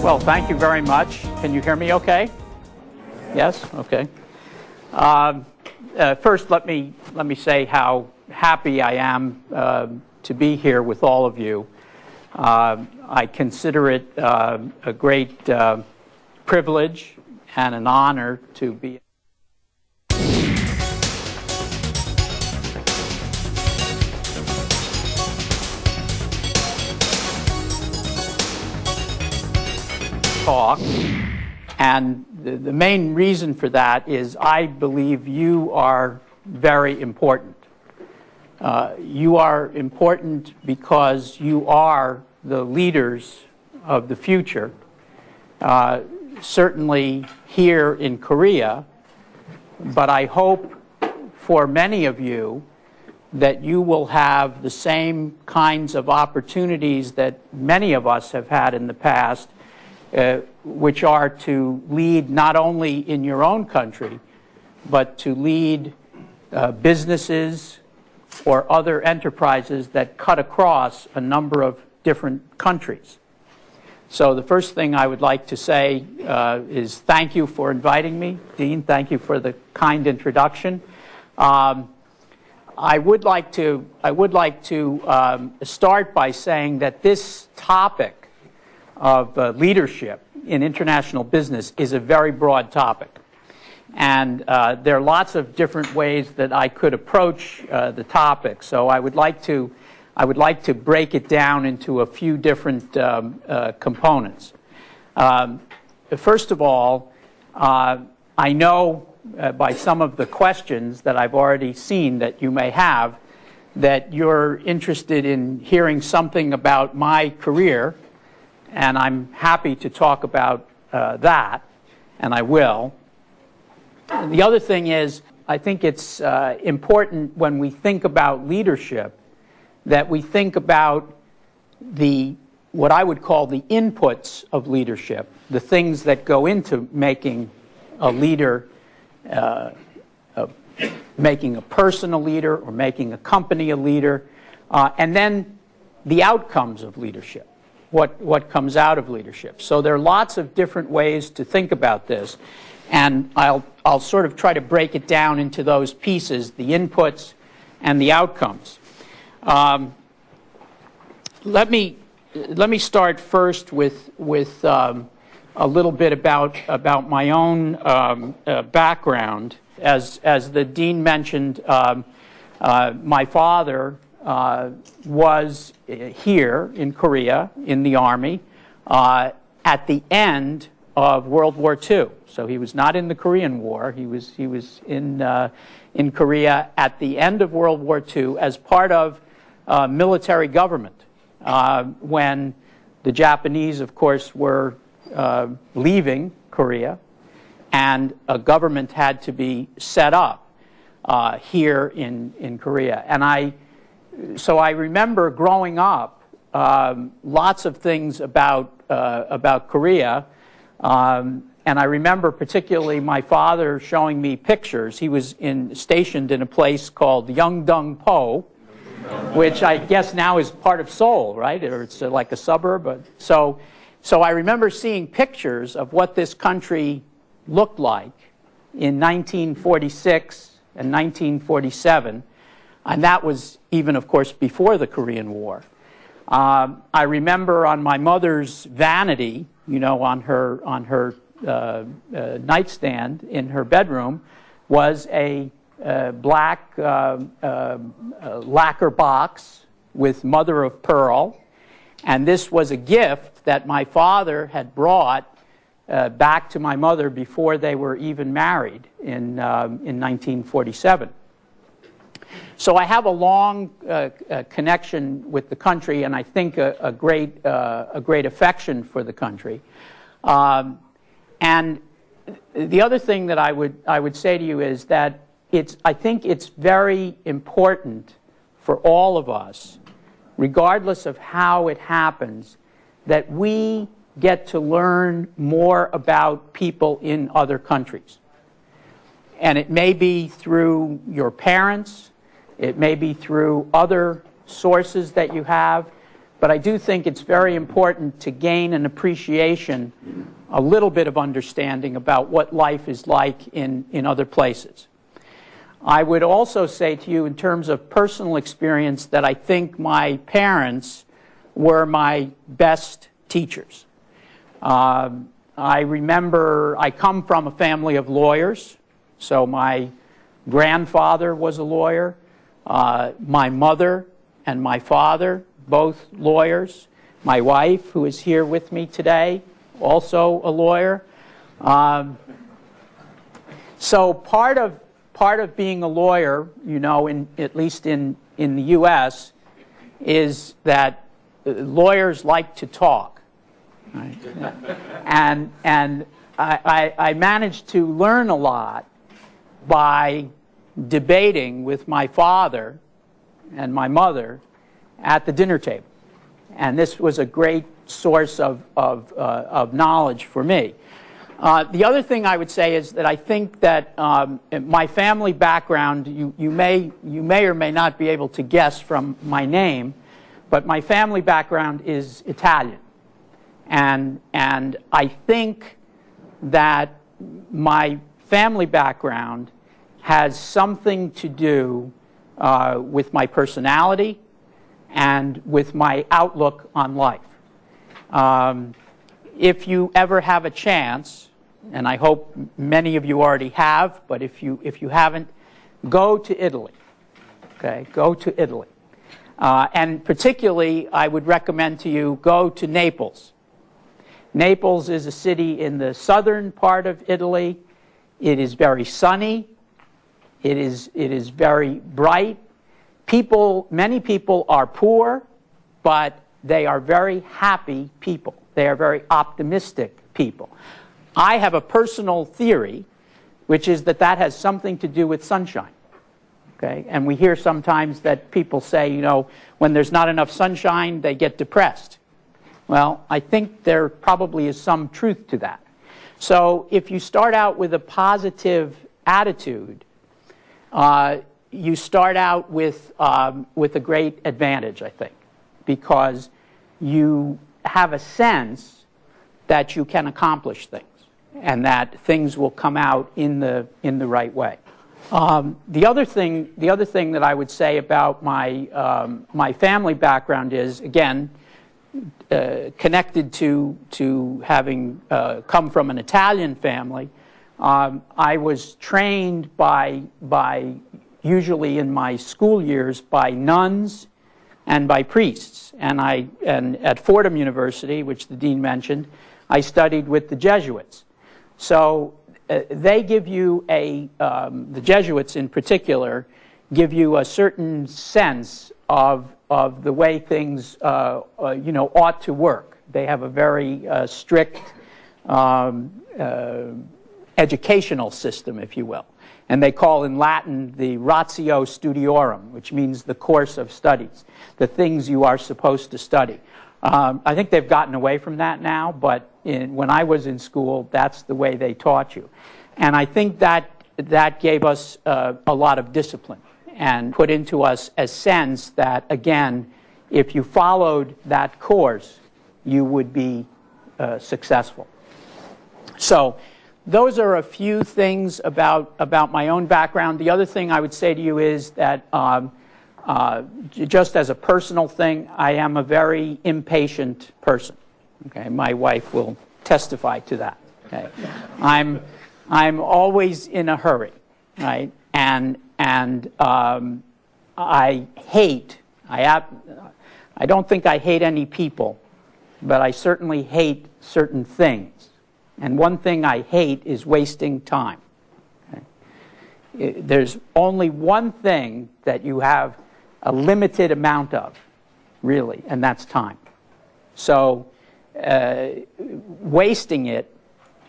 Well, thank you very much. Can you hear me okay? Yes? Okay. First, let me say how happy I am to be here with all of you. I consider it a great privilege and an honor to be talk, and the main reason for that is I believe you are very important. You are important because you are the leaders of the future, certainly here in Korea, but I hope for many of you that you will have the same kinds of opportunities that many of us have had in the past, which are to lead not only in your own country, but to lead businesses or other enterprises that cut across a number of different countries. So the first thing I would like to say is thank you for inviting me. Dean, thank you for the kind introduction. I would like to start by saying that this topic of leadership in international business is a very broad topic. And there are lots of different ways that I could approach the topic. So I would like to break it down into a few different components. First of all, I know by some of the questions that I've already seen that you may have that you're interested in hearing something about my career, and I'm happy to talk about that, and I will. The other thing is, I think it's important when we think about leadership that we think about what I would call the inputs of leadership, the things that go into making a leader, making a person a leader or making a company a leader, and then the outcomes of leadership. What comes out of leadership. So there are lots of different ways to think about this, and I'll sort of try to break it down into those pieces, the inputs and the outcomes. Let me start first with a little bit about my own background. As the Dean mentioned, my father was here in Korea in the Army at the end of World War II. So he was not in the Korean War. He was in Korea at the end of World War II as part of military government when the Japanese, of course, were leaving Korea, and a government had to be set up here in Korea. And so I remember growing up lots of things about Korea, and I remember particularly my father showing me pictures. He was stationed in a place called Yeongdeung-po, which I guess now is part of Seoul, right? Or it's like a suburb. So I remember seeing pictures of what this country looked like in 1946 and 1947. And that was even, of course, before the Korean War. I remember on my mother's vanity, you know, on her nightstand in her bedroom, was a black lacquer box with mother of pearl. And this was a gift that my father had brought back to my mother before they were even married in 1947. So I have a long connection with the country, and I think a great affection for the country. And the other thing that I would say to you is that I think it's very important for all of us, regardless of how it happens, that we get to learn more about people in other countries. And it may be through your parents, it may be through other sources that you have, but I do think it's very important to gain an appreciation, a little bit of understanding about what life is like in other places. I would also say to you in terms of personal experience that I think my parents were my best teachers. I remember I come from a family of lawyers, so my grandfather was a lawyer, my mother and my father, both lawyers, my wife, who is here with me today, also a lawyer. So part of being a lawyer, you know, at least in the U.S., is that lawyers like to talk. Right? And I managed to learn a lot by debating with my father and my mother at the dinner table. And this was a great source of knowledge for me. The other thing I would say is that I think that my family background, you may or may not be able to guess from my name, but my family background is Italian. And I think that my family background has something to do with my personality and with my outlook on life. If you ever have a chance, and I hope many of you already have, but if you haven't, go to Italy. Okay, go to Italy. And particularly, I would recommend to you, go to Naples. Naples is a city in the southern part of Italy. It is very sunny. It is very bright. Many people are poor, but they are very happy people. They are very optimistic people. I have a personal theory, which is that has something to do with sunshine. Okay? And we hear sometimes that people say, you know, when there's not enough sunshine, they get depressed. Well, I think there probably is some truth to that. So if you start out with a positive attitude, you start out with a great advantage, I think, because you have a sense that you can accomplish things and that things will come out in the right way. The other thing that I would say about my family background is, again, connected to having come from an Italian family. I was trained usually in my school years by nuns and by priests. And at Fordham University, which the dean mentioned, I studied with the Jesuits. So they give you the Jesuits in particular, give you a certain sense of the way things ought to work. They have a very strict educational system, if you will. And they call in Latin the ratio studiorum, which means the course of studies, the things you are supposed to study. I think they've gotten away from that now, but when I was in school, that's the way they taught you. And I think that gave us a lot of discipline and put into us a sense that, again, if you followed that course, you would be successful. So those are a few things about my own background. The other thing I would say to you is that just as a personal thing, I am a very impatient person. Okay, my wife will testify to that. Okay, I'm always in a hurry, right? And I don't think I hate any people, but I certainly hate certain things. And one thing I hate is wasting time. Okay? There's only one thing that you have a limited amount of, really, and that's time. So wasting it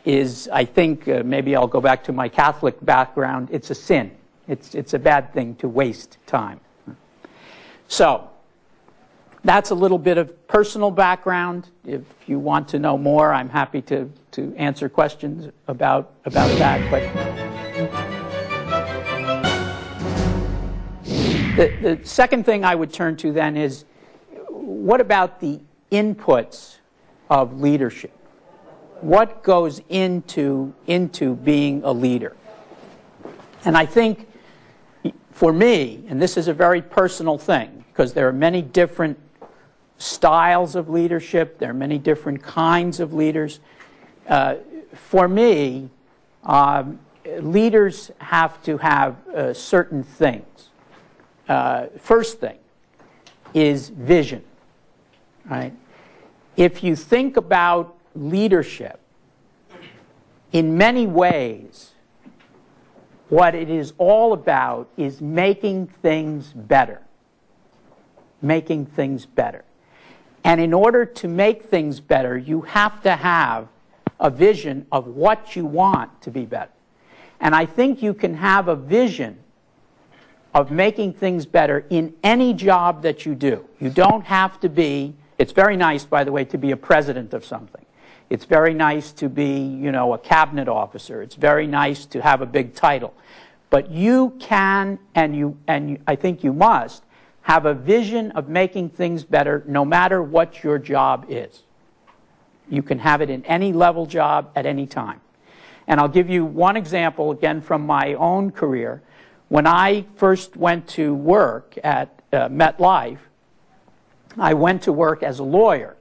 is, I think, maybe I'll go back to my Catholic background, it's a sin. It's a bad thing to waste time. So that's a little bit of personal background. If you want to know more, I'm happy to answer questions about that. But the second thing I would turn to then is, what about the inputs of leadership? What goes into being a leader? And I think for me, and this is a very personal thing, because there are many different styles of leadership, there are many different kinds of leaders. For me, leaders have to have certain things. First thing is vision, right? If you think about leadership, in many ways, what it is all about is making things better. Making things better. And in order to make things better, you have to have a vision of what you want to be better. And I think you can have a vision of making things better in any job that you do. You don't have to be, it's very nice, by the way, to be a president of something. It's very nice to be, you know, a cabinet officer. It's very nice to have a big title. But you can, and I think you must, have a vision of making things better no matter what your job is. You can have it in any level job at any time. And I'll give you one example, again, from my own career. When I first went to work at MetLife, I went to work as a lawyer.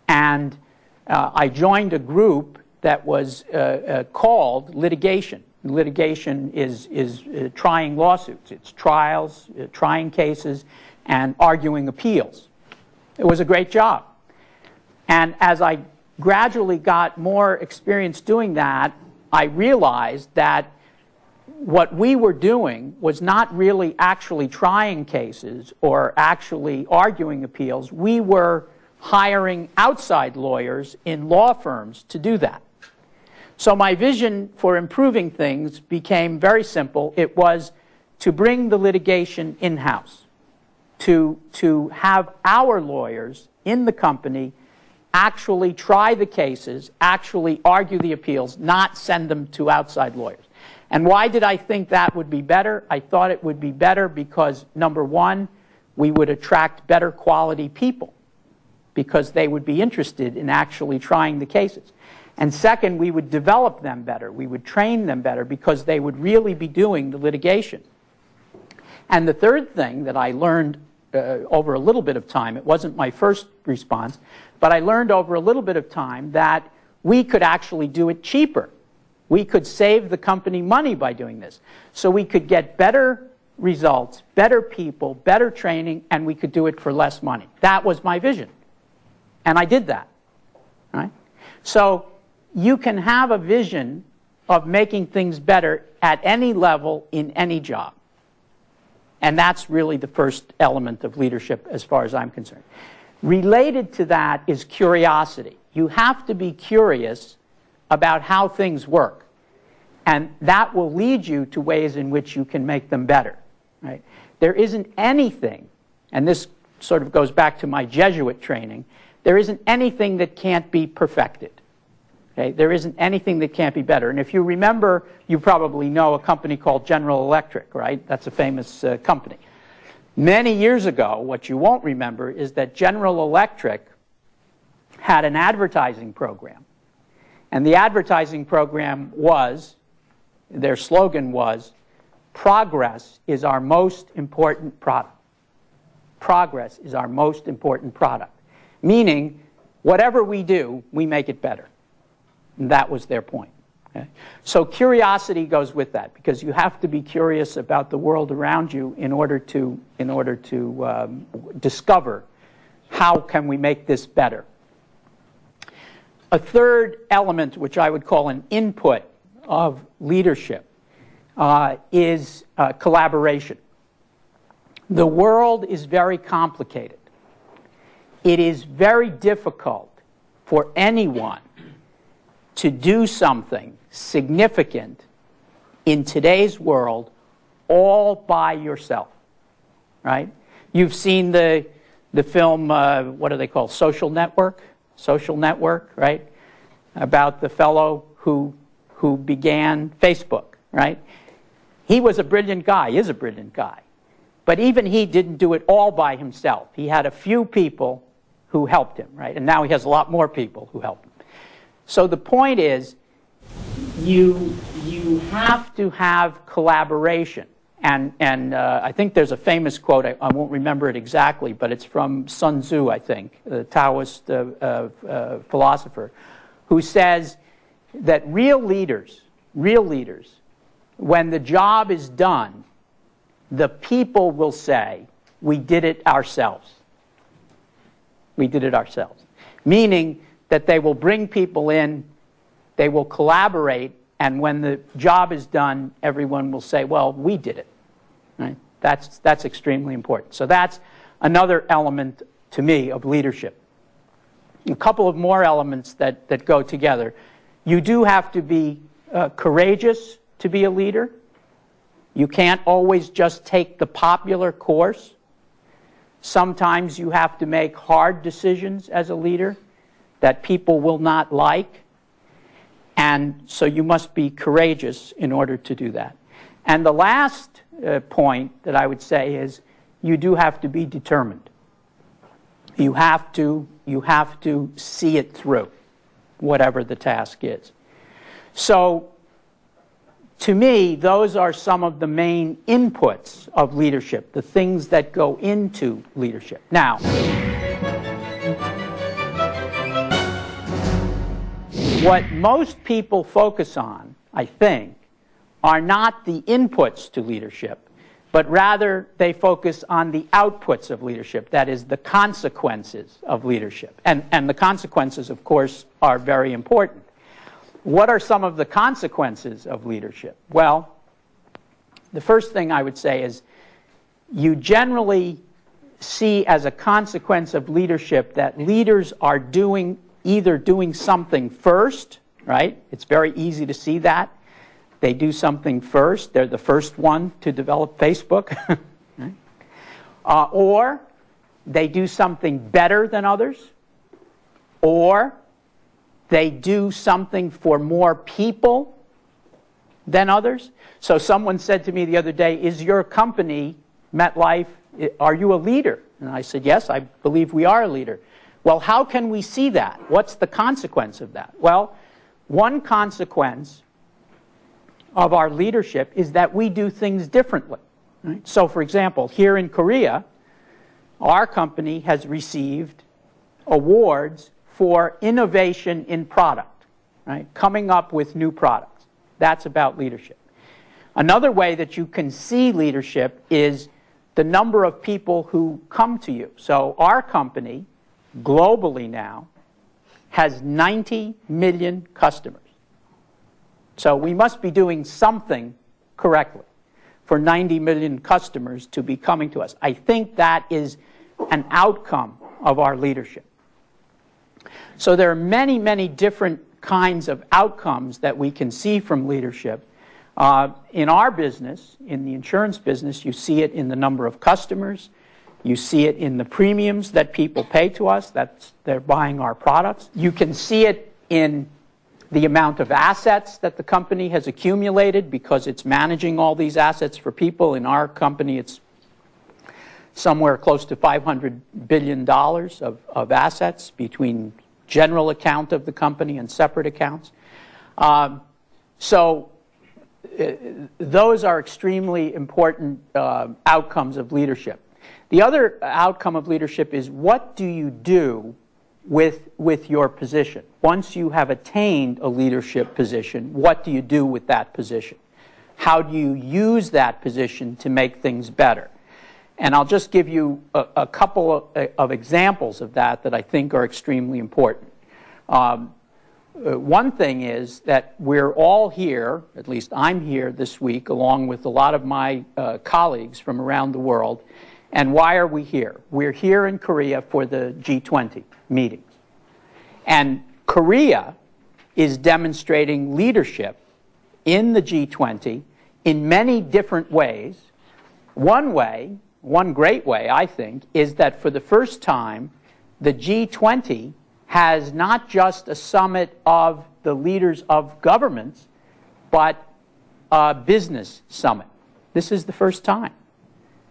And I joined a group that was called litigation. Litigation is trying lawsuits. It's trials, trying cases, and arguing appeals. It was a great job. And as I gradually got more experience doing that, I realized that what we were doing was not really actually trying cases or actually arguing appeals. We were hiring outside lawyers in law firms to do that. So my vision for improving things became very simple. It was to bring the litigation in-house, to have our lawyers in the company actually try the cases, actually argue the appeals, not send them to outside lawyers. And why did I think that would be better? I thought it would be better because, number one, we would attract better quality people because they would be interested in actually trying the cases. And second, we would develop them better. We would train them better because they would really be doing the litigation. And the third thing that I learned over a little bit of time, it wasn't my first response, but I learned over a little bit of time that we could actually do it cheaper. We could save the company money by doing this. So we could get better results, better people, better training, and we could do it for less money. That was my vision. And I did that. Right? So you can have a vision of making things better at any level in any job. And that's really the first element of leadership as far as I'm concerned. Related to that is curiosity. You have to be curious about how things work. And that will lead you to ways in which you can make them better. Right? There isn't anything, and this sort of goes back to my Jesuit training, there isn't anything that can't be perfected. Okay? There isn't anything that can't be better. And if you remember, you probably know a company called General Electric, right? That's a famous company. Many years ago, what you won't remember is that General Electric had an advertising program. And the advertising program was, their slogan was, progress is our most important product. Progress is our most important product. Meaning, whatever we do, we make it better. And that was their point. Okay? So curiosity goes with that, because you have to be curious about the world around you in order to discover how can we make this better. A third element, which I would call an input of leadership, is collaboration. The world is very complicated. It is very difficult for anyone to do something significant in today's world all by yourself, right? You've seen the film, what do they call, Social Network? Social Network, right? About the fellow who began Facebook, right? He was a brilliant guy, is a brilliant guy. But even he didn't do it all by himself. He had a few people who helped him, right? And now he has a lot more people who help him. So the point is, you have to have collaboration. And I think there's a famous quote, I won't remember it exactly, but it's from Sun Tzu, I think, the Taoist philosopher, who says that real leaders, when the job is done, the people will say, we did it ourselves. We did it ourselves. Meaning that they will bring people in, they will collaborate, and when the job is done, everyone will say, well, we did it. Right? That's extremely important. So that's another element, to me, of leadership. A couple of more elements that go together. You do have to be courageous to be a leader. You can't always just take the popular course. Sometimes you have to make hard decisions as a leader that people will not like. And so you must be courageous in order to do that. And the last point that I would say is you do have to be determined. You have to see it through, whatever the task is. So to me, those are some of the main inputs of leadership, the things that go into leadership. Now, what most people focus on, I think, are not the inputs to leadership, but rather they focus on the outputs of leadership, that is, the consequences of leadership. And the consequences, of course, are very important. What are some of the consequences of leadership? Well, the first thing I would say is you generally see as a consequence of leadership that leaders are either doing something first, right? It's very easy to see that. They do something first. They're the first one to develop Facebook. Right? Or they do something better than others. Or they do something for more people than others. So someone said to me the other day, is your company, MetLife, are you a leader? And I said, yes, I believe we are a leader. Well, how can we see that? What's the consequence of that? Well, one consequence of our leadership is that we do things differently. Right? So, for example, here in Korea, our company has received awards for innovation in product, right? Coming up with new products. That's about leadership. Another way that you can see leadership is the number of people who come to you. So our company, globally now, has 90 million customers. So we must be doing something correctly for 90 million customers to be coming to us. I think that is an outcome of our leadership. So there are many, many different kinds of outcomes that we can see from leadership. In our business, in the insurance business, you see it in the number of customers. You see it in the premiums that people pay to us. They're buying our products. You can see it in the amount of assets that the company has accumulated because it's managing all these assets for people. In our company, it's somewhere close to $500 billion of assets between general account of the company and separate accounts. Those are extremely important outcomes of leadership. The other outcome of leadership is what do you do with your position? Once you have attained a leadership position, what do you do with that position? How do you use that position to make things better? And I'll just give you a couple of examples of that I think are extremely important. One thing is that we're all here, at least I'm here this week, along with a lot of my colleagues from around the world. And why are we here? We're here in Korea for the G20 meetings. And Korea is demonstrating leadership in the G20 in many different ways. One way, one great way, I think, is that for the first time, the G20 has not just a summit of the leaders of governments, but a business summit. This is the first time.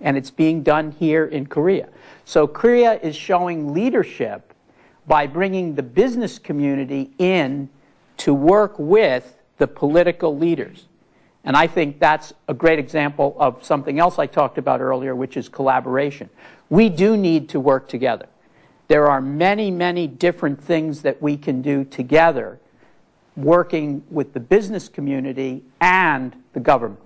and it's being done here in Korea. So Korea is showing leadership by bringing the business community in to work with the political leaders. And I think that's a great example of something else I talked about earlier, which is collaboration. We do need to work together. There are many, many different things that we can do together, working with the business community and the government.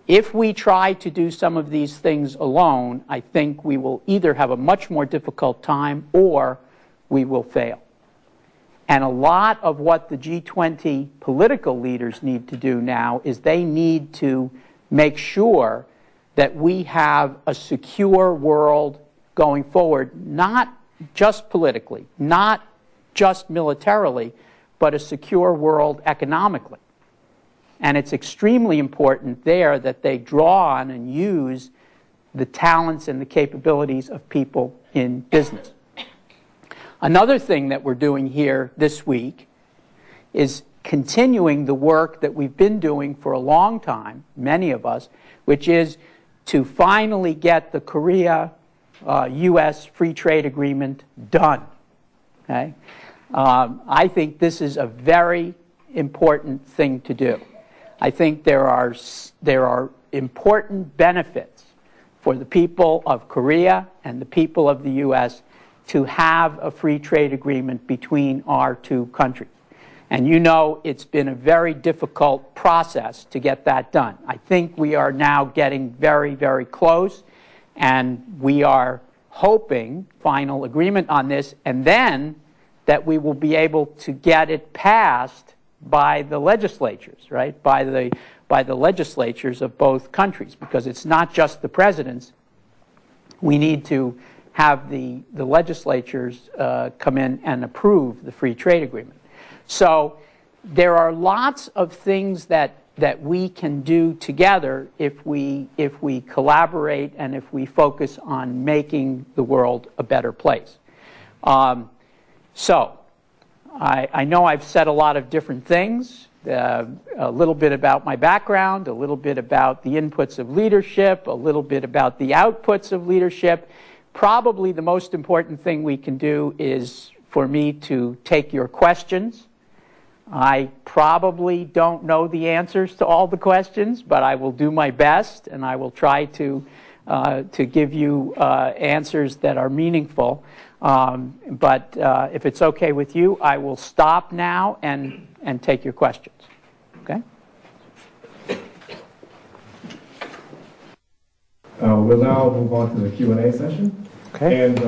If we try to do some of these things alone, I think we will either have a much more difficult time or we will fail. And a lot of what the G20 political leaders need to do now is they need to make sure that we have a secure world going forward, not just politically, not just militarily, but a secure world economically. And it's extremely important there that they draw on and use the talents and the capabilities of people in business. Another thing that we're doing here this week is continuing the work that we've been doing for a long time, many of us, which is to finally get the Korea-U.S. Free Trade Agreement done. Okay? I think this is a very important thing to do. I think there are important benefits for the people of Korea and the people of the U.S. to have a free trade agreement between our two countries. And you know it's been a very difficult process to get that done. I think we are now getting very, very close, and we are hoping final agreement on this, and then that we will be able to get it passed by the legislatures, right? By the legislatures of both countries, because it's not just the presidents. We need to have the legislatures come in and approve the free trade agreement. So there are lots of things that we can do together if we collaborate and if we focus on making the world a better place. So I know I've said a lot of different things, a little bit about my background, a little bit about the inputs of leadership, a little bit about the outputs of leadership. Probably the most important thing we can do is for me to take your questions. I probably don't know the answers to all the questions, but I will do my best, and I will try to give you answers that are meaningful. But if it's okay with you, I will stop now and take your questions. Okay? We'll now move on to the Q&A session. Okay. And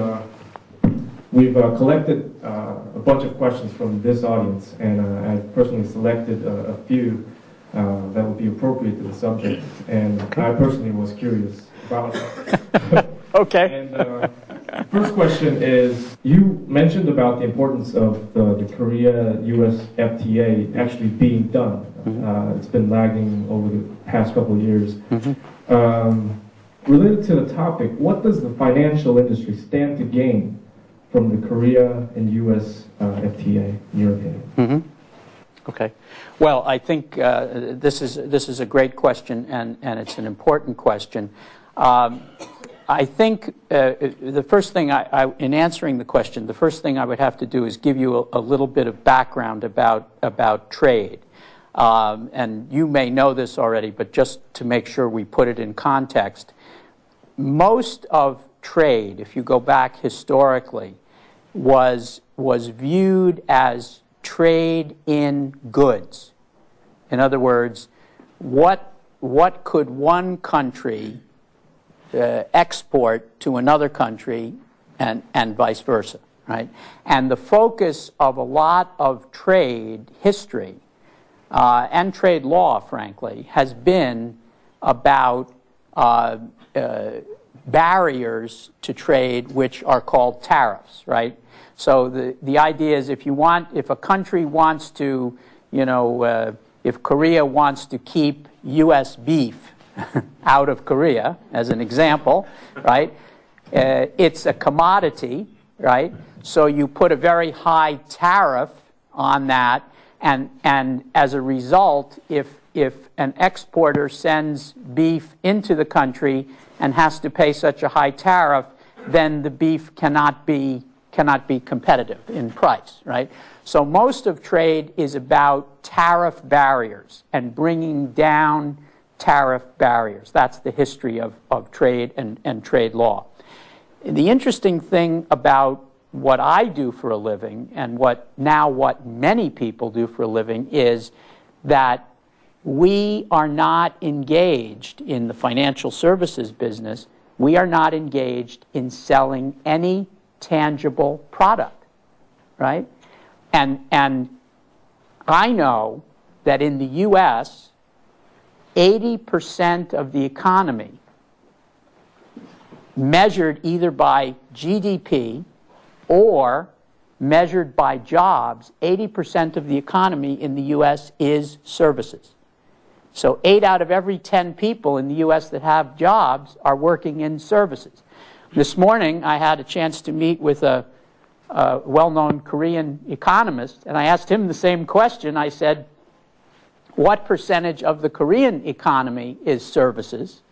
we've collected a bunch of questions from this audience, and I've personally selected a few that would be appropriate to the subject. And I personally was curious about it. Okay. And first question is, you mentioned about the importance of the Korea-U.S. FTA actually being done. It's been lagging over the past couple of years. Related to the topic, what does the financial industry stand to gain from the Korea and U.S. FTA, in your opinion? Okay. Well, I think this is a great question, and it's an important question. I think the first thing in answering the question, the first thing I would have to do is give you a little bit of background about trade. And you may know this already, but just to make sure we put it in context, most of trade, if you go back historically, was viewed as trade in goods. In other words, what could one country export to another country and vice versa, right? And the focus of a lot of trade history and trade law, frankly, has been about barriers to trade, which are called tariffs, right? So the idea is if a country wants to, if Korea wants to keep U.S. beef out of Korea, as an example, right? It's a commodity, right? So you put a very high tariff on that, and as a result, if if an exporter sends beef into the country and has to pay such a high tariff, then the beef cannot be competitive in price, right? So most of trade is about tariff barriers and bringing down tariff barriers. That's the history of trade and trade law. The interesting thing about what I do for a living and what many people do for a living is that we are not engaged in the financial services business. We are not engaged in selling any tangible product, right? And I know that in the U.S., 80% of the economy, measured either by GDP or measured by jobs, 80% of the economy in the U.S. is services. So 8 out of every 10 people in the U.S. that have jobs are working in services. This morning, I had a chance to meet with a well-known Korean economist, and I asked him the same question. I said, what percentage of the Korean economy is services?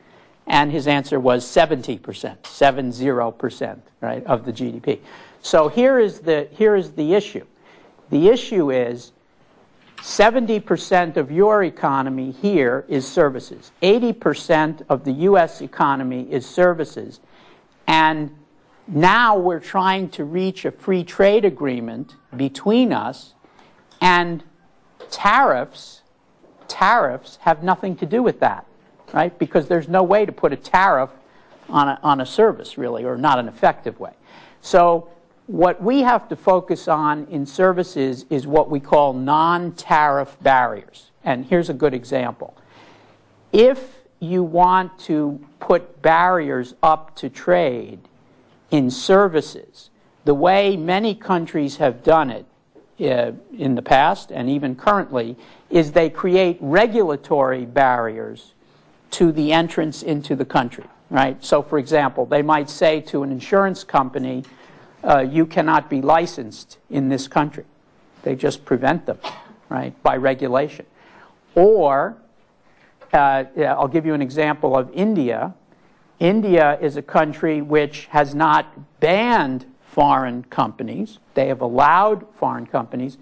And his answer was 70%, 70%, right, of the GDP. So here is the issue. The issue is 70% of your economy here is services. 80% of the U.S. economy is services. And now we're trying to reach a free trade agreement between us, and tariffs have nothing to do with that, right? Because there's no way to put a tariff on a service, really, or not an effective way. So what we have to focus on in services is what we call non-tariff barriers. And here's a good example. If you want to put barriers up to trade in services, the way many countries have done it in the past and even currently is they create regulatory barriers to the entrance into the country, right? So, for example, they might say to an insurance company, you cannot be licensed in this country. They just prevent them, right, by regulation. Or, I'll give you an example of India. India is a country which has not banned foreign companies. They have allowed foreign companies.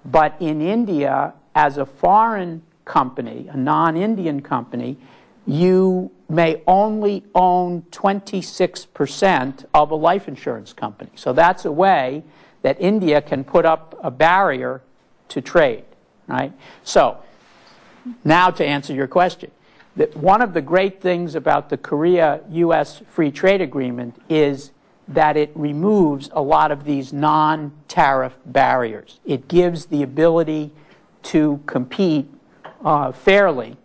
But in India, as a foreign company, a non-Indian company, you may only own 26% of a life insurance company. So that's a way that India can put up a barrier to trade, right? So now to answer your question, that one of the great things about the Korea-U.S. Free Trade Agreement is that it removes a lot of these non-tariff barriers. It gives the ability to compete fairly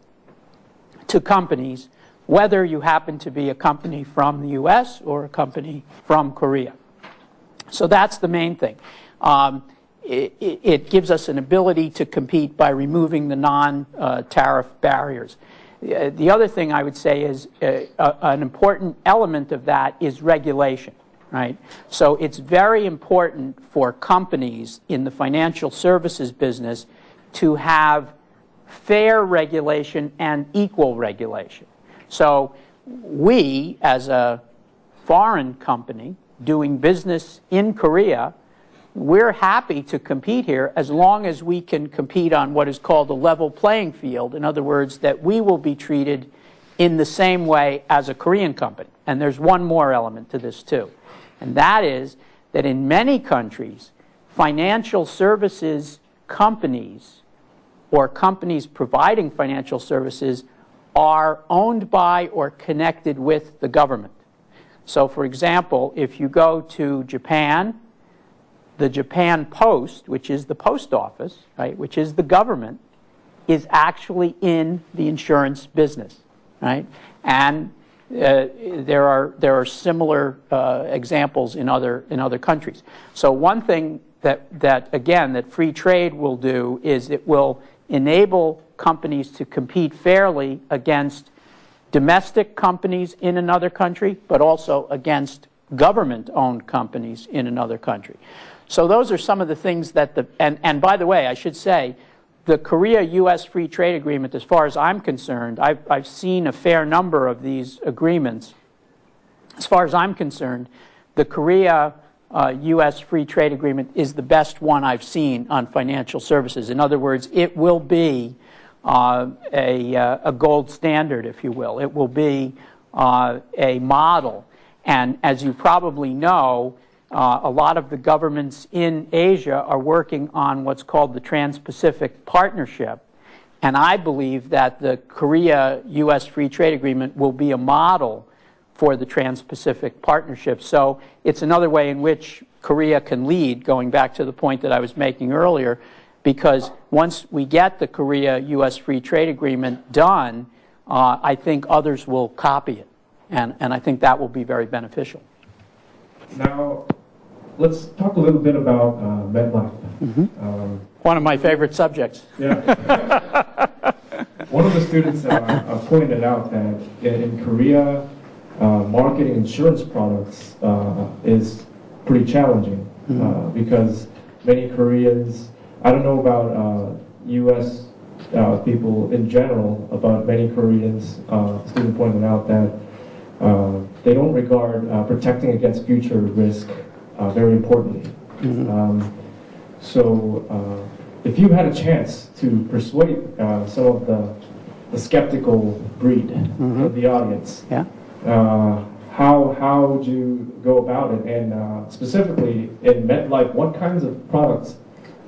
to companies, whether you happen to be a company from the U.S. or a company from Korea. So that's the main thing. It gives us an ability to compete by removing the non-tariff barriers. The other thing I would say is an important element of that is regulation, right? So it's very important for companies in the financial services business to have fair regulation and equal regulation. So we, as a foreign company doing business in Korea, we're happy to compete here as long as we can compete on what is called a level playing field. In other words, that we will be treated in the same way as a Korean company. And there's one more element to this too. And that is that in many countries, financial services companies or companies providing financial services are owned by or connected with the government. So for example, if you go to Japan, the Japan Post, which is the post office, right, which is the government, is actually in the insurance business, right? And there are similar examples in other countries. So one thing that free trade will do is it will enable companies to compete fairly against domestic companies in another country, but also against government-owned companies in another country. So those are some of the things that and by the way, I should say, the Korea-U.S. Free Trade Agreement, as far as I'm concerned, I've seen a fair number of these agreements. As far as I'm concerned, the Korea-U.S. Free Trade Agreement is the best one I've seen on financial services. In other words, it will be a gold standard, if you will. It will be a model. And as you probably know, a lot of the governments in Asia are working on what's called the Trans-Pacific Partnership. And I believe that the Korea-U.S. Free Trade Agreement will be a model for the Trans-Pacific Partnership. So it's another way in which Korea can lead, going back to the point that I was making earlier, because once we get the Korea-U.S. Free Trade Agreement done, I think others will copy it. And I think that will be very beneficial. Now, let's talk a little bit about MetLife. One of my favorite subjects. Yeah. One of the students pointed out that in Korea, marketing insurance products is pretty challenging because many Koreans, I don't know about U.S. People in general, but many Koreans, student pointed out that they don't regard protecting against future risk very importantly. So if you had a chance to persuade some of the skeptical breed of the audience, how would you go about it? And specifically in MetLife, what kinds of products,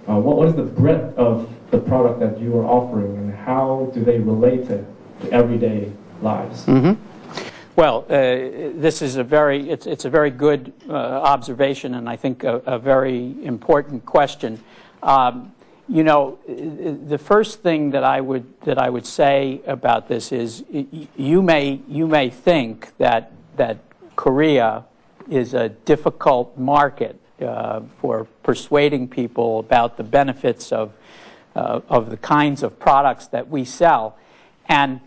what is the breadth of the product that you are offering, and how do they relate to everyday lives? Well, this is it's a very good observation, and I think a very important question. You know, the first thing that I would say about this is you may think that Korea is a difficult market for persuading people about the benefits of the kinds of products that we sell, and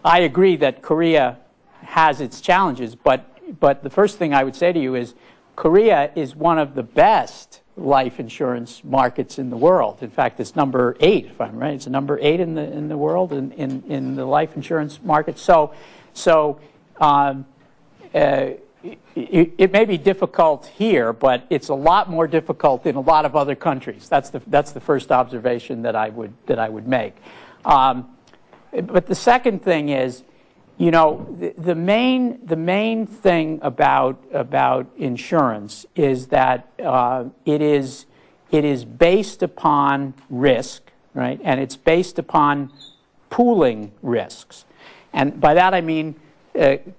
I agree that Korea has its challenges, but the first thing I would say to you is Korea is one of the best life insurance markets in the world. In fact, it's number 8, if I'm right. It's number 8 in the world in the life insurance market. So it may be difficult here, but it's a lot more difficult in a lot of other countries. That's the first observation that I would make. But the second thing is, you know, the main thing about insurance is that it is based upon risk, right? And it's based upon pooling risks, and by that I mean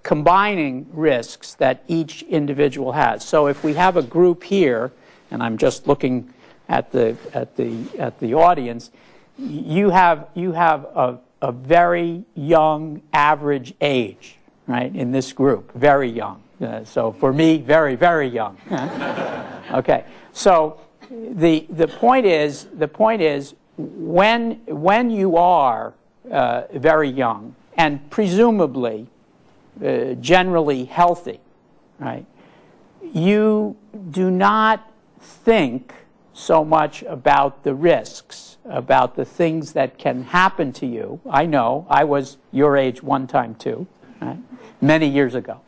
combining risks that each individual has. So if we have a group here, and I'm just looking at the audience, you have a very young average age, right, in this group, very young. So for me, very, very young. Okay, so the point is when you are very young and presumably generally healthy, right, you do not think so much about the risks, about the things that can happen to you. I know, I was your age one time too, right? Many years ago.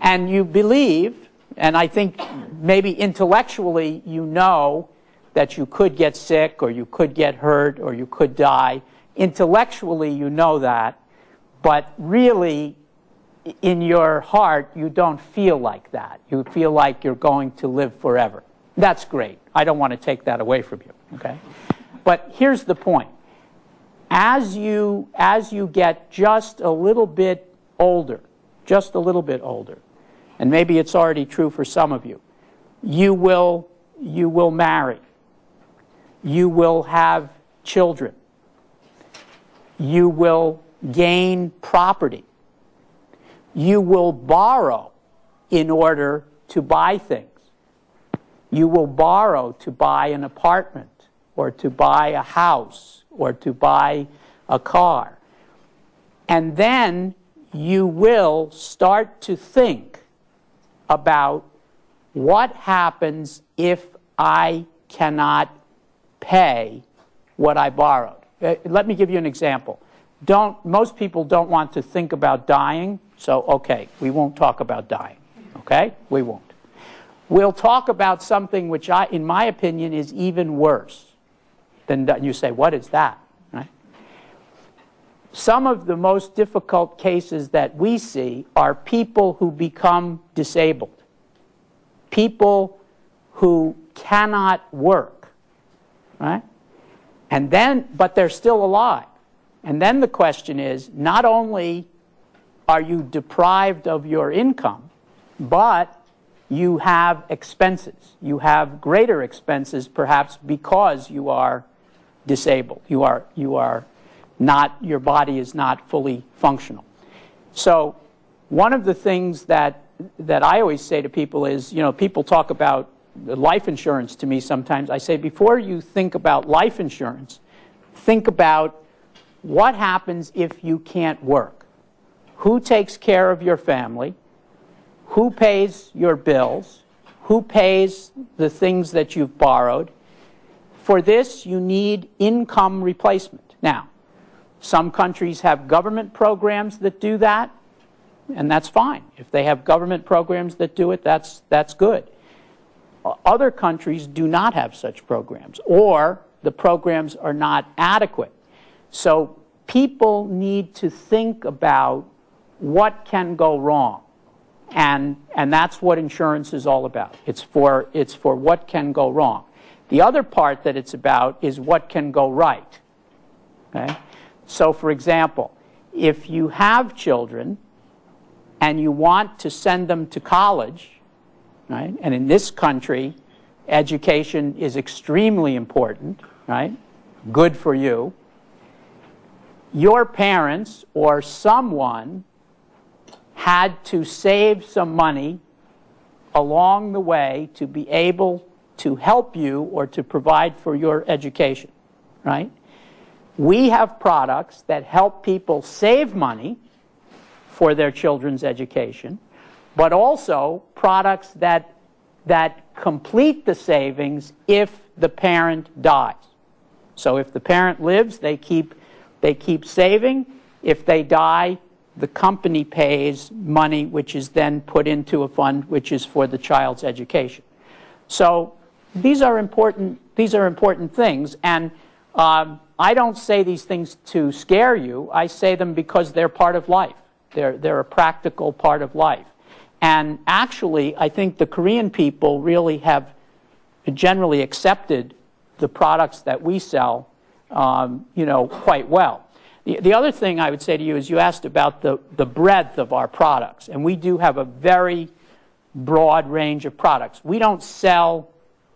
And you believe, and I think maybe intellectually you know that you could get sick or you could get hurt or you could die. Intellectually you know that, but really in your heart you don't feel like that. You feel like you're going to live forever. That's great. I don't want to take that away from you, okay? But here's the point. As you get just a little bit older, and maybe it's already true for some of you, you will marry. You will have children. You will gain property. You will borrow in order to buy things. You will borrow to buy an apartment or to buy a house or to buy a car. And then you will start to think about what happens if I cannot pay what I borrowed. Let me give you an example. Most people don't want to think about dying, so okay, we won't talk about dying. Okay? We won't. We'll talk about something which, in my opinion, is even worse than you say, what is that? Right? Some of the most difficult cases that we see are people who become disabled, people who cannot work, right? And then, but they're still alive. And then the question is, not only are you deprived of your income, but you have expenses. You have greater expenses, perhaps because you are disabled. You are not, your body is not fully functional. So one of the things that I always say to people is, you know, people talk about life insurance to me sometimes. I say, before you think about life insurance, think about what happens if you can't work. Who takes care of your family? Who pays your bills? Who pays the things that you've borrowed? For this, you need income replacement. Now, some countries have government programs that do that, and that's fine. If they have government programs that do it, that's good. Other countries do not have such programs, or the programs are not adequate. So people need to think about what can go wrong. And that's what insurance is all about. It's for what can go wrong. The other part that it's about is what can go right. Okay? So for example, if you have children and you want to send them to college, right? And in this country, education is extremely important, right? Good for you. Your parents or someone had to save some money along the way to be able to help you or to provide for your education, right? We have products that help people save money for their children's education, but also products that complete the savings if the parent dies. So if the parent lives, they keep saving. If they die, the company pays money which is then put into a fund which is for the child's education. So these are important things, and I don't say these things to scare you. I say them because they're part of life. They're a practical part of life. And actually, I think the Korean people really have generally accepted the products that we sell, you know, quite well. The other thing I would say to you is, you asked about the breadth of our products, and we do have a very broad range of products. We don't sell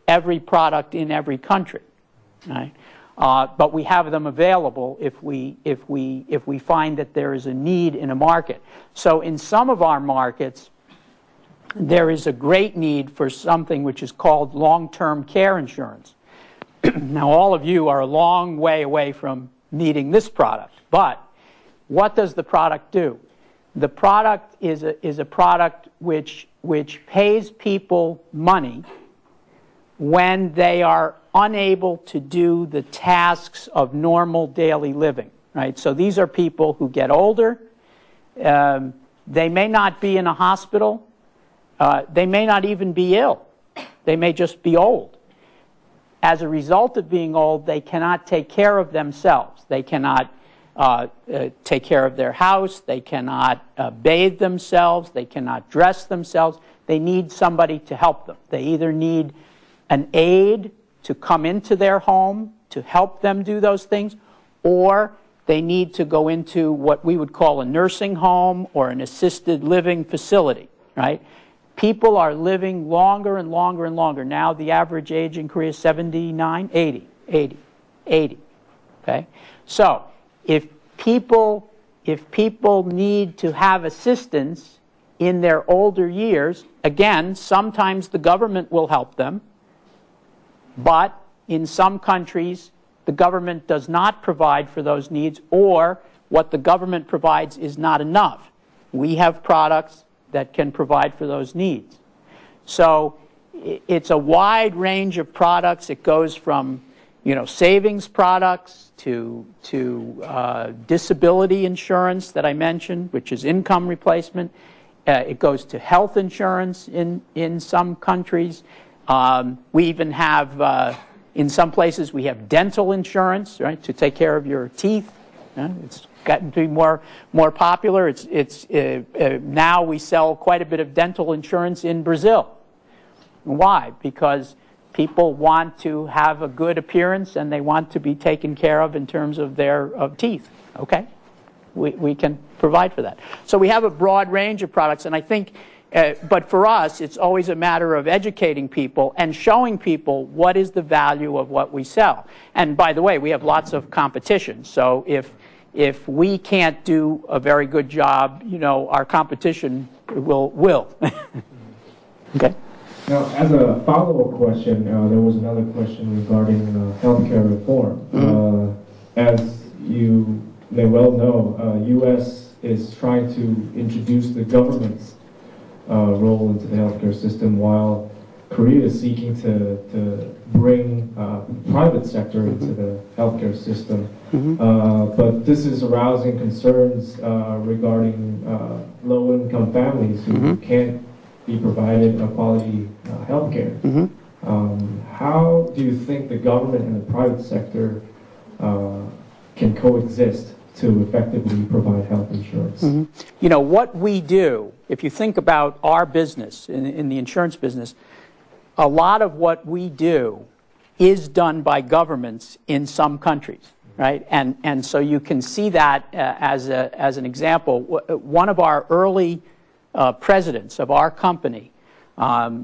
every product in every country, right? But we have them available if we find that there is a need in a market. So in some of our markets, there is a great need for something which is called long-term care insurance. Now, all of you are a long way away from needing this product, but what does the product do? The product is a product which pays people money when they are unable to do the tasks of normal daily living, right? So these are people who get older. They may not be in a hospital. They may not even be ill. They may just be old. As a result of being old, they cannot take care of themselves. They cannot take care of their house. They cannot bathe themselves. They cannot dress themselves. They need somebody to help them. They either need an aide to come into their home to help them do those things, or they need to go into what we would call a nursing home or an assisted living facility, right? People are living longer and longer and longer. Now the average age in Korea is 79, 80, okay? So if people need to have assistance in their older years, again, sometimes the government will help them, but in some countries, the government does not provide for those needs, or what the government provides is not enough. We have products that can provide for those needs. So it's a wide range of products. It goes from, savings products to disability insurance that I mentioned, which is income replacement. It goes to health insurance in some countries. We even have, in some places, we have dental insurance, right, to take care of your teeth. It's gotten to be more popular. Now we sell quite a bit of dental insurance in Brazil. Why? Because people want to have a good appearance and they want to be taken care of in terms of their teeth. Okay? We can provide for that. So we have a broad range of products, and I think, but for us, it's always a matter of educating people and showing people what is the value of what we sell. And by the way, we have lots of competition. So if we can't do a very good job, our competition will. Okay? Now, as a follow-up question, there was another question regarding healthcare reform. Mm-hmm. As you may well know, U.S. is trying to introduce the government's role into the healthcare system, while Korea is seeking to bring private sector into the healthcare system. Mm-hmm. But this is arousing concerns regarding low-income families who Mm-hmm. can't be provided a quality healthcare. Mm-hmm. How do you think the government and the private sector can coexist to effectively provide health insurance? Mm-hmm. What we do, if you think about our business, in the insurance business, a lot of what we do is done by governments in some countries, right? And so you can see that as an example. One of our early presidents of our company,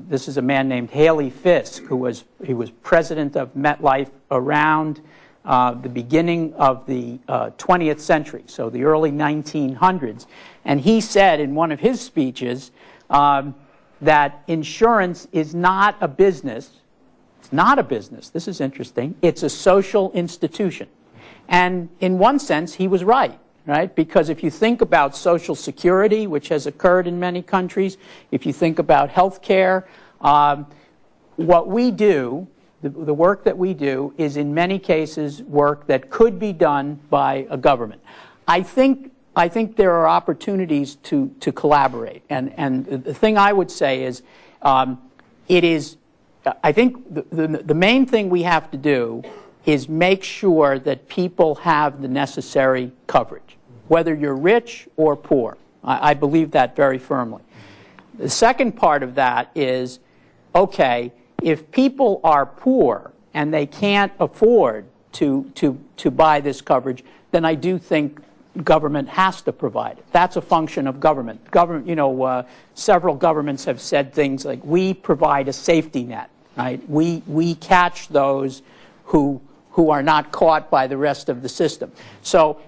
this is a man named Haley Fisk, he was president of MetLife around the beginning of the 20th century, so the early 1900s. And he said in one of his speeches that insurance is not a business. It's not a business. This is interesting. It's a social institution. And in one sense, he was right. Right? Because if you think about Social Security, which has occurred in many countries, if you think about health care, what we do, the work that we do, is in many cases work that could be done by a government. I think there are opportunities to collaborate. And the thing I would say is, I think the main thing we have to do is make sure that people have the necessary coverage, whether you're rich or poor. I believe that very firmly. The second part of that is, okay, if people are poor and they can't afford to buy this coverage, then I do think government has to provide it. That's a function of government. Several governments have said things like, we provide a safety net, right? We catch those who are not caught by the rest of the system. So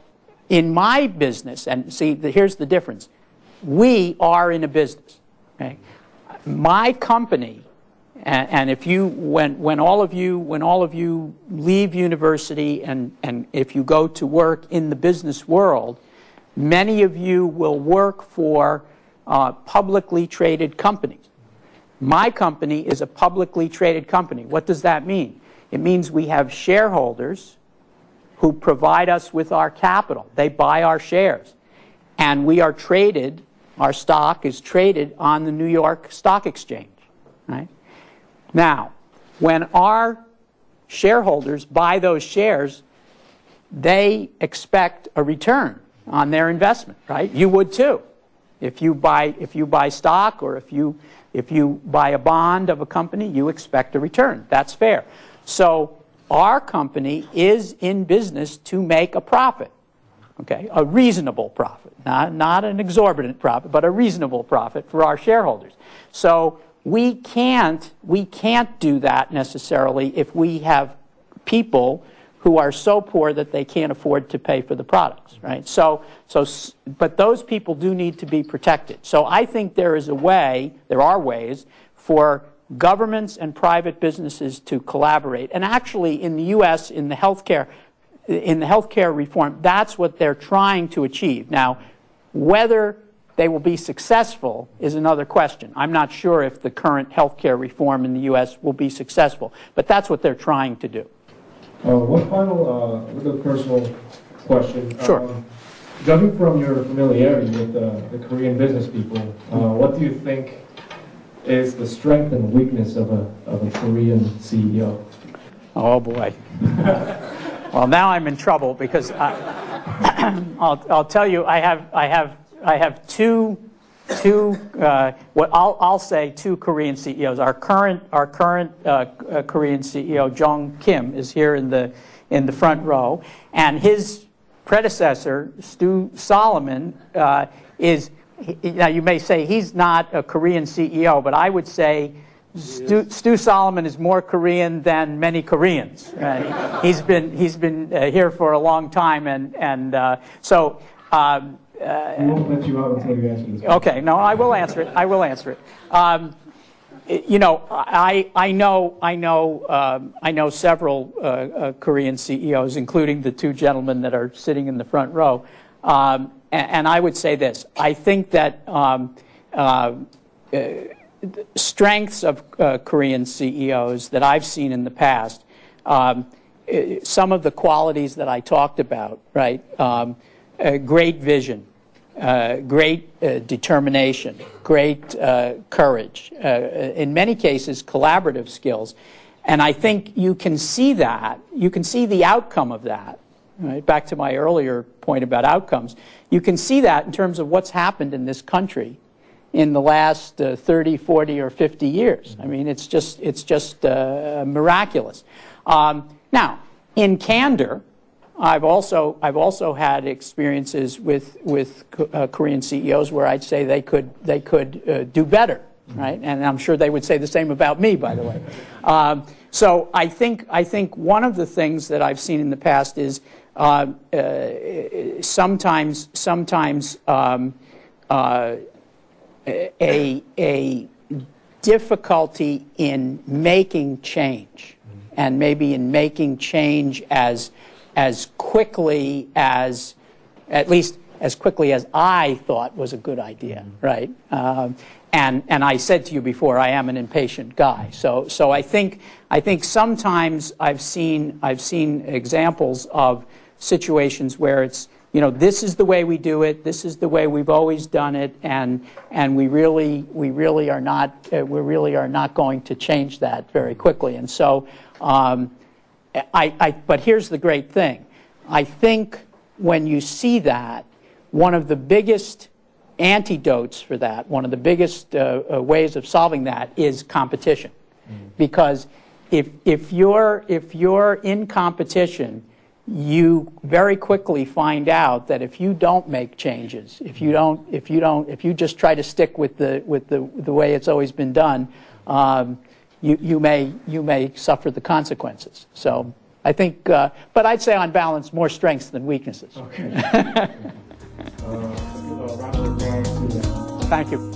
in my business, and see, here's the difference. We are in a business. Okay? My company, and if you, when all of you leave university and if you go to work in the business world, many of you will work for publicly traded companies. My company is a publicly traded company. What does that mean? It means we have shareholders who provide us with our capital. They buy our shares. And we are traded, our stock is traded on the New York Stock Exchange. Right? Now, when our shareholders buy those shares, they expect a return on their investment, right? You would too. If you buy stock, or if you buy a bond of a company, you expect a return. That's fair. So our company is in business to make a profit, okay? A reasonable profit, not an exorbitant profit, but a reasonable profit for our shareholders. So we can't do that necessarily if we have people who are so poor that they can't afford to pay for the products, right? But those people do need to be protected. So I think there are ways for governments and private businesses to collaborate. And actually in the U.S., in the healthcare reform, that's what they're trying to achieve. Now, whether they will be successful is another question. I'm not sure if the current healthcare reform in the U.S. will be successful, but that's what they're trying to do. One final little personal question. Sure. Judging from your familiarity with the Korean business people, what do you think is the strength and weakness of a Korean CEO? Oh boy. Well, now I'm in trouble because I'll tell you I have two what I'll say two Korean CEOs. Our current Korean CEO Jong Kim is here in the front row, and his predecessor Stu Solomon is. Now you may say he's not a Korean CEO, but I would say Stu Solomon is more Korean than many Koreans. He's been here for a long time, and so. We won't let you out until you answer this question. Okay, no, I will answer it. I will answer it. You know, I know several Korean CEOs, including the two gentlemen that are sitting in the front row, and I would say this: I think that strengths of Korean CEOs that I've seen in the past, some of the qualities that I talked about, right? Great vision, great determination, great courage, in many cases collaborative skills. And I think you can see that, you can see the outcome of that, right? Back to my earlier point about outcomes. You can see that in terms of what's happened in this country in the last 30, 40, or 50 years. I mean, it's just miraculous. Now, in candor, I've also had experiences with Korean CEOs where I'd say they could do better, right? And I'm sure they would say the same about me, by the way. So I think one of the things that I've seen in the past is sometimes a difficulty in making change, and maybe in making change as quickly as, at least as quickly as I thought was a good idea, right? And I said to you before, I am an impatient guy. So I think sometimes I've seen examples of situations where it's, you know, this is the way we do it, this is the way we've always done it, and we really are not going to change that very quickly. And so. But here's the great thing. I think when you see that, one of the biggest antidotes for that, one of the biggest ways of solving that is competition. Because if you're in competition, you very quickly find out that if you don't make changes, if you just try to stick with the way it's always been done, you may suffer the consequences. So I think, but I'd say on balance, more strengths than weaknesses. Okay. Thank you.